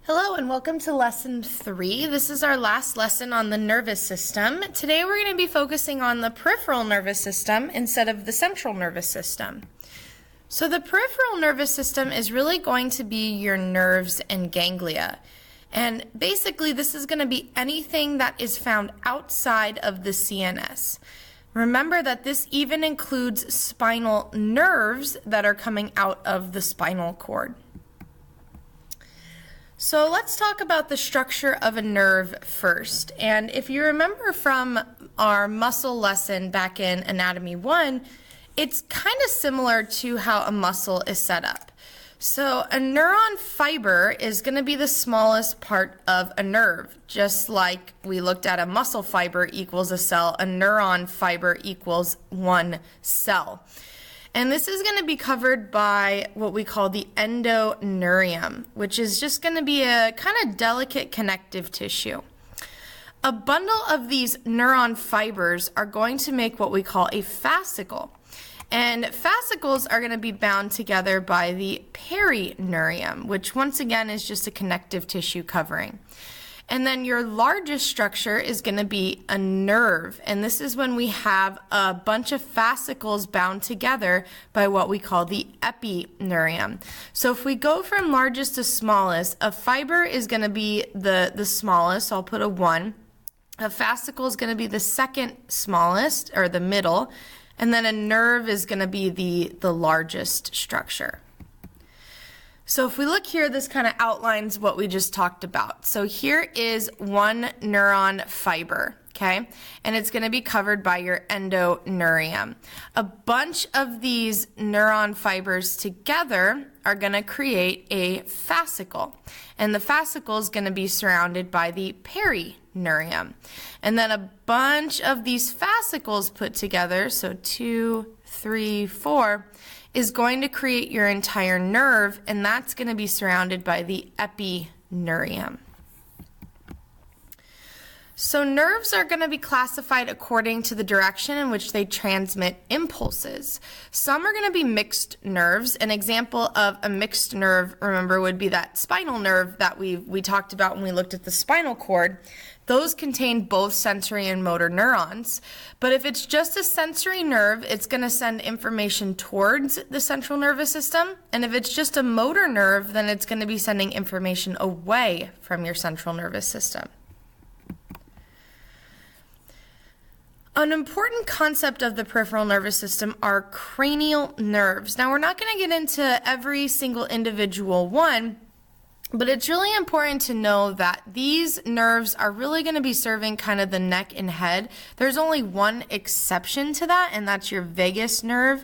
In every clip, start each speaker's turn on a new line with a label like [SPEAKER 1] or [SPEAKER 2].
[SPEAKER 1] Hello and welcome to lesson 3. This is our last lesson on the nervous system. Today we're going to be focusing on the peripheral nervous system instead of the central nervous system. So the peripheral nervous system is really going to be your nerves and ganglia. And basically this is going to be anything that is found outside of the CNS. Remember that this even includes spinal nerves that are coming out of the spinal cord. So let's talk about the structure of a nerve first. And if you remember from our muscle lesson back in Anatomy 1, it's kind of similar to how a muscle is set up. So a neuron fiber is going to be the smallest part of a nerve. Just like we looked at a muscle fiber equals a cell, a neuron fiber equals one cell. And this is going to be covered by what we call the endoneurium, which is just going to be a kind of delicate connective tissue. A bundle of these neuron fibers are going to make what we call a fascicle. And fascicles are going to be bound together by the perineurium, which once again is just a connective tissue covering. And then your largest structure is going to be a nerve. And this is when we have a bunch of fascicles bound together by what we call the epineurium. So if we go from largest to smallest, a fiber is going to be the smallest, so I'll put a 1. A fascicle is going to be the second smallest, or the middle. And then a nerve is going to be the largest structure. So if we look here, this kind of outlines what we just talked about. So here is one neuron fiber, okay? And it's going to be covered by your endoneurium. A bunch of these neuron fibers together are going to create a fascicle. And the fascicle is going to be surrounded by the perineurium. And then a bunch of these fascicles put together, so 2, 3, 4, is going to create your entire nerve, and that's going to be surrounded by the epineurium. So nerves are going to be classified according to the direction in which they transmit impulses. Some are going to be mixed nerves. An example of a mixed nerve, remember, would be that spinal nerve that we talked about when we looked at the spinal cord. Those contain both sensory and motor neurons. But if it's just a sensory nerve, it's going to send information towards the central nervous system. And if it's just a motor nerve, then it's going to be sending information away from your central nervous system. An important concept of the peripheral nervous system are cranial nerves. Now, we're not going to get into every single individual one, but it's really important to know that these nerves are really going to be serving kind of the neck and head. There's only one exception to that, and that's your vagus nerve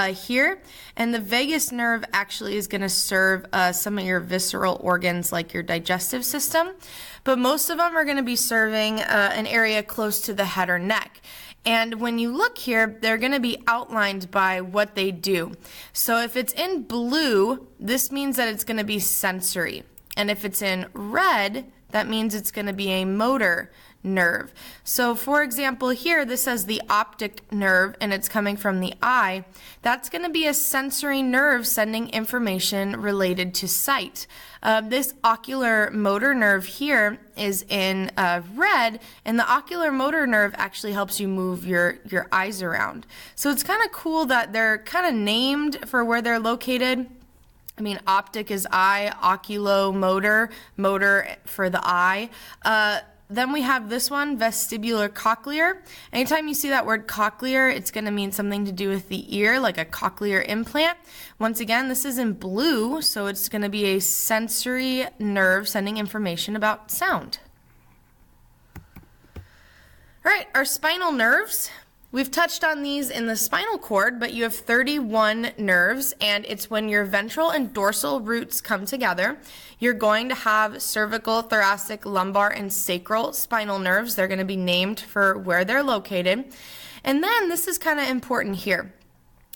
[SPEAKER 1] here. And the vagus nerve actually is going to serve some of your visceral organs like your digestive system. But most of them are going to be serving an area close to the head or neck. And when you look here, they're going to be outlined by what they do. So if it's in blue, this means that it's going to be sensory. And if it's in red, that means it's going to be a motor nerve. So for example here, this says the optic nerve and it's coming from the eye. That's going to be a sensory nerve sending information related to sight. This ocular motor nerve here is in red, and the ocular motor nerve actually helps you move your eyes around. So it's kind of cool that they're kind of named for where they're located. I mean, optic is eye, oculomotor, motor for the eye. Then we have this one, vestibular cochlear. Anytime you see that word cochlear, it's going to mean something to do with the ear, like a cochlear implant. Once again, this is in blue, so it's going to be a sensory nerve sending information about sound. All right, our spinal nerves. We've touched on these in the spinal cord, but you have 31 nerves, and it's when your ventral and dorsal roots come together. You're going to have cervical, thoracic, lumbar, and sacral spinal nerves. They're going to be named for where they're located. And then this is kind of important here.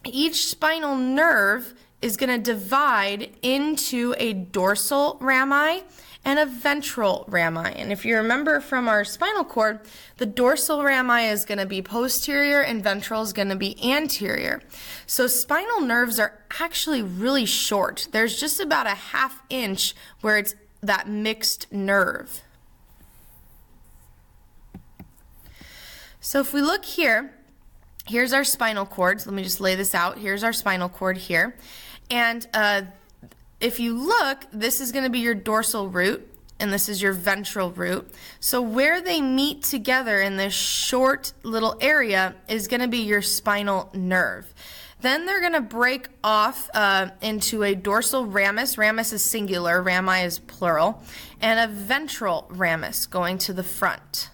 [SPEAKER 1] Each spinal nerve is going to divide into a dorsal rami and a ventral rami. And if you remember from our spinal cord, the dorsal rami is going to be posterior and ventral is going to be anterior. So spinal nerves are actually really short. There's just about a 1/2 inch where it's that mixed nerve. So if we look here, here's our spinal cord. So let me just lay this out. Here's our spinal cord here. And if you look, this is going to be your dorsal root, and this is your ventral root. So where they meet together in this short little area is going to be your spinal nerve. Then they're going to break off into a dorsal ramus. Ramus is singular, rami is plural, and a ventral ramus going to the front.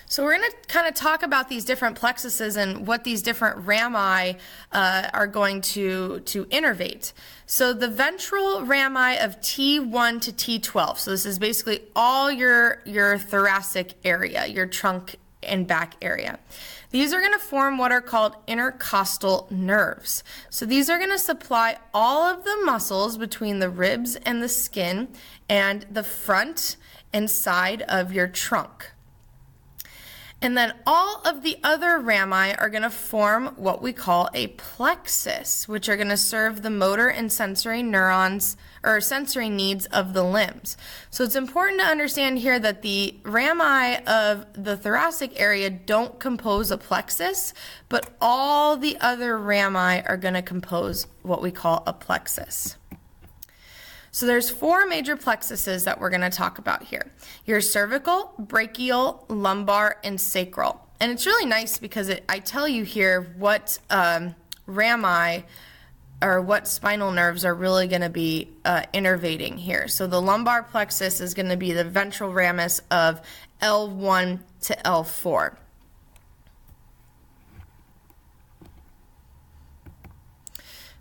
[SPEAKER 1] So we're going to kind of talk about these different plexuses and what these different rami are going to innervate. So the ventral rami of T1 to T12. So this is basically all your thoracic area, your trunk and back area. These are going to form what are called intercostal nerves. So these are going to supply all of the muscles between the ribs and the skin and the front and side of your trunk. And then all of the other rami are going to form what we call a plexus, which are going to serve the motor and sensory neurons or sensory needs of the limbs. So it's important to understand here that the rami of the thoracic area don't compose a plexus, but all the other rami are going to compose what we call a plexus. So there's 4 major plexuses that we're going to talk about here. Your cervical, brachial, lumbar, and sacral. And it's really nice because I tell you here what rami or what spinal nerves are really going to be innervating here. So the lumbar plexus is going to be the ventral ramus of L1 to L4.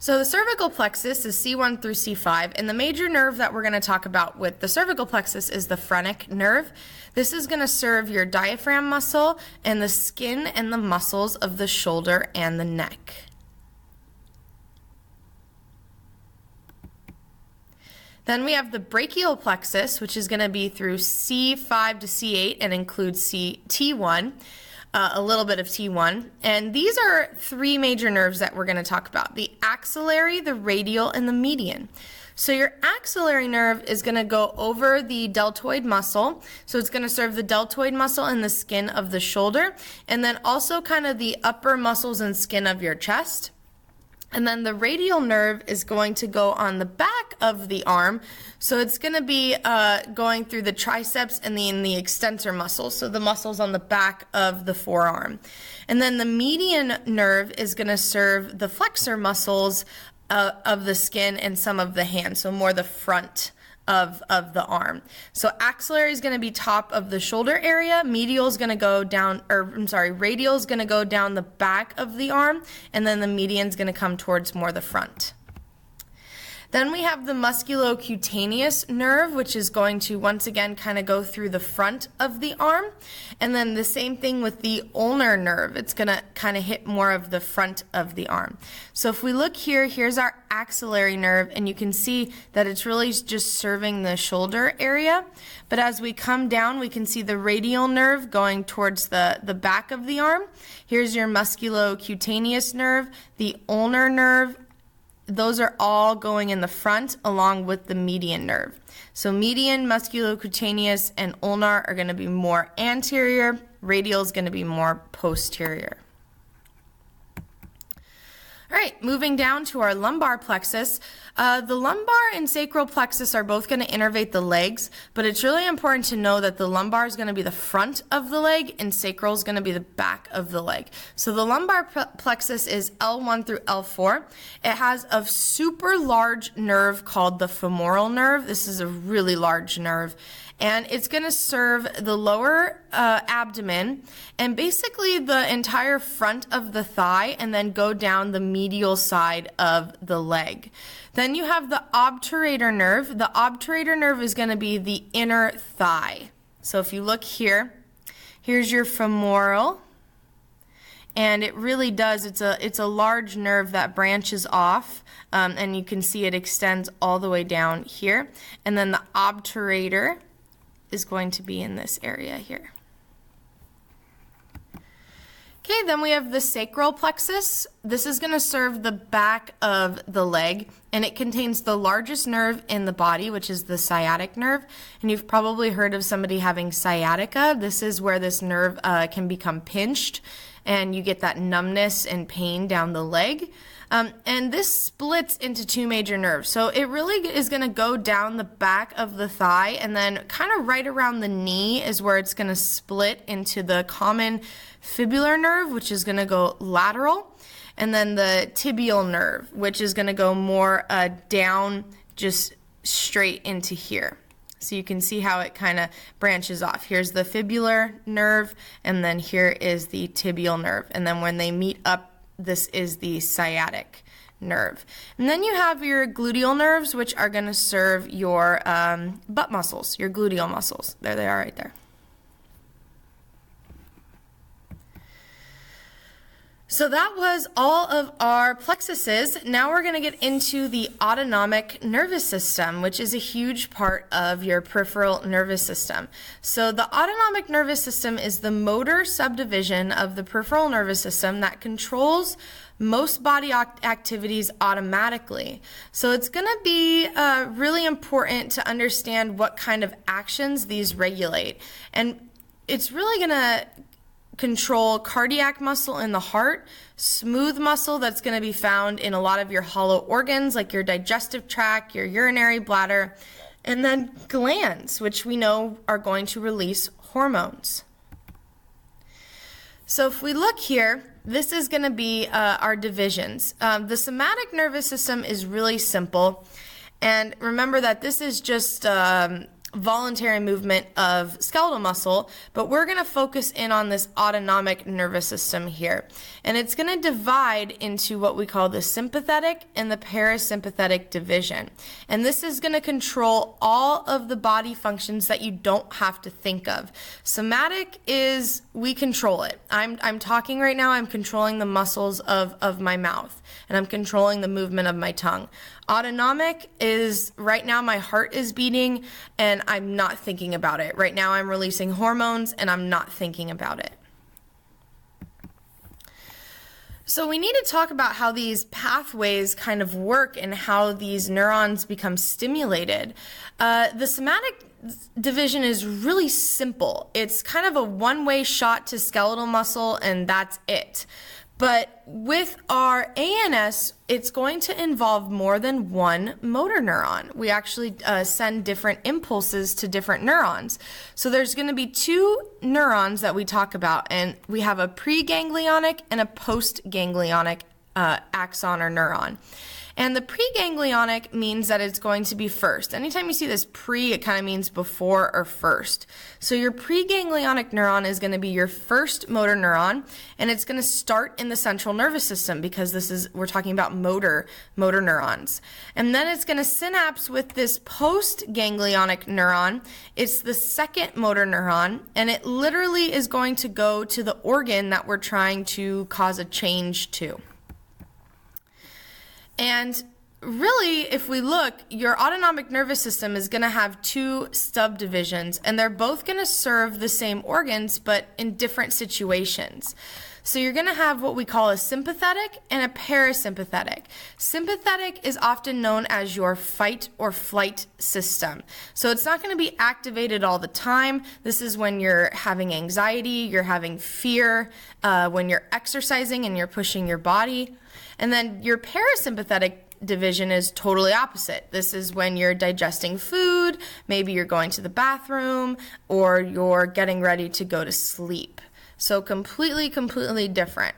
[SPEAKER 1] So the cervical plexus is C1 through C5, and the major nerve that we're going to talk about with the cervical plexus is the phrenic nerve. This is going to serve your diaphragm muscle and the skin and the muscles of the shoulder and the neck. Then we have the brachial plexus, which is going to be through C5 to C8 and includes T1. A little bit of T1. And these are 3 major nerves that we're going to talk about: the axillary, the radial, and the median. So your axillary nerve is going to go over the deltoid muscle. So it's going to serve the deltoid muscle and the skin of the shoulder, and then also kind of the upper muscles and skin of your chest. And then the radial nerve is going to go on the back of the arm. So it's going to be going through the triceps and the extensor muscles, so the muscles on the back of the forearm. And then the median nerve is going to serve the flexor muscles of the skin and some of the hand, so more the front of the arm. So axillary is going to be top of the shoulder area, medial is going to go down, radial is going to go down the back of the arm, and then the median is going to come towards more the front. Then we have the musculocutaneous nerve, which is going to once again kind of go through the front of the arm. And then the same thing with the ulnar nerve. It's going to kind of hit more of the front of the arm. So if we look here, here's our axillary nerve, and you can see that it's really just serving the shoulder area. But as we come down, we can see the radial nerve going towards the back of the arm. Here's your musculocutaneous nerve, the ulnar nerve. Those are all going in the front along with the median nerve. So median, musculocutaneous, and ulnar are going to be more anterior. Radial is going to be more posterior. All right, moving down to our lumbar plexus. The lumbar and sacral plexus are both going to innervate the legs, but it's really important to know that the lumbar is going to be the front of the leg and sacral is going to be the back of the leg. So the lumbar plexus is L1 through L4. It has a super large nerve called the femoral nerve. This is a really large nerve. And it's going to serve the lower abdomen and basically the entire front of the thigh, and then go down the medial side of the leg. Then you have the obturator nerve. The obturator nerve is going to be the inner thigh. So if you look here, here's your femoral, and it really does, it's a large nerve that branches off, and you can see it extends all the way down here. And then the obturator is going to be in this area here. Okay, then we have the sacral plexus. This is going to serve the back of the leg, and it contains the largest nerve in the body, which is the sciatic nerve. And you've probably heard of somebody having sciatica. This is where this nerve can become pinched, and you get that numbness and pain down the leg. And this splits into two major nerves. So it really is going to go down the back of the thigh, and then kind of right around the knee is where it's going to split into the common fibular nerve, which is going to go lateral, and then the tibial nerve, which is going to go more down, just straight into here. So you can see how it kind of branches off. Here's the fibular nerve, and then here is the tibial nerve. And then when they meet up, this is the sciatic nerve. And then you have your gluteal nerves, which are going to serve your butt muscles, your gluteal muscles. There they are right there. So that was all of our plexuses. Now we're going to get into the autonomic nervous system, which is a huge part of your peripheral nervous system. So the autonomic nervous system is the motor subdivision of the peripheral nervous system that controls most body activities automatically. So it's going to be really important to understand what kind of actions these regulate. And it's really going to control cardiac muscle in the heart, smooth muscle that's going to be found in a lot of your hollow organs like your digestive tract, your urinary bladder, and then glands, which we know are going to release hormones. So if we look here, this is going to be our divisions. The somatic nervous system is really simple, and remember that this is just voluntary movement of skeletal muscle, but we're going to focus in on this autonomic nervous system here. And it's going to divide into what we call the sympathetic and the parasympathetic division. And this is going to control all of the body functions that you don't have to think of. Somatic is we control it. I'm talking right now, I'm controlling the muscles of my mouth, and I'm controlling the movement of my tongue. Autonomic is right now my heart is beating and I'm not thinking about it. Right now I'm releasing hormones and I'm not thinking about it. So we need to talk about how these pathways kind of work and how these neurons become stimulated. The somatic division is really simple. It's kind of a one-way shot to skeletal muscle and that's it. But with our ANS, it's going to involve more than one motor neuron. We actually send different impulses to different neurons. So there's going to be two neurons that we talk about, and we have a preganglionic and a postganglionic axon or neuron. And the preganglionic means that it's going to be first. Anytime you see this pre, it kind of means before or first. So your preganglionic neuron is going to be your first motor neuron, and it's going to start in the central nervous system because we're talking about motor neurons. And then it's going to synapse with this postganglionic neuron. It's the second motor neuron, and it literally is going to go to the organ that we're trying to cause a change to. And really, if we look, your autonomic nervous system is going to have two subdivisions, and they're both going to serve the same organs, but in different situations. So you're going to have what we call a sympathetic and a parasympathetic. Sympathetic is often known as your fight or flight system. So it's not going to be activated all the time. This is when you're having anxiety, you're having fear, when you're exercising and you're pushing your body. And then your parasympathetic division is totally opposite. This is when you're digesting food, maybe you're going to the bathroom, or you're getting ready to go to sleep. So completely different.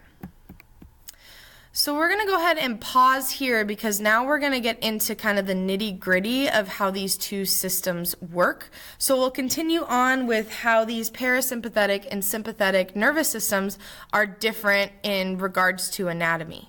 [SPEAKER 1] So we're going to go ahead and pause here because now we're going to get into kind of the nitty-gritty of how these two systems work. So we'll continue on with how these parasympathetic and sympathetic nervous systems are different in regards to anatomy.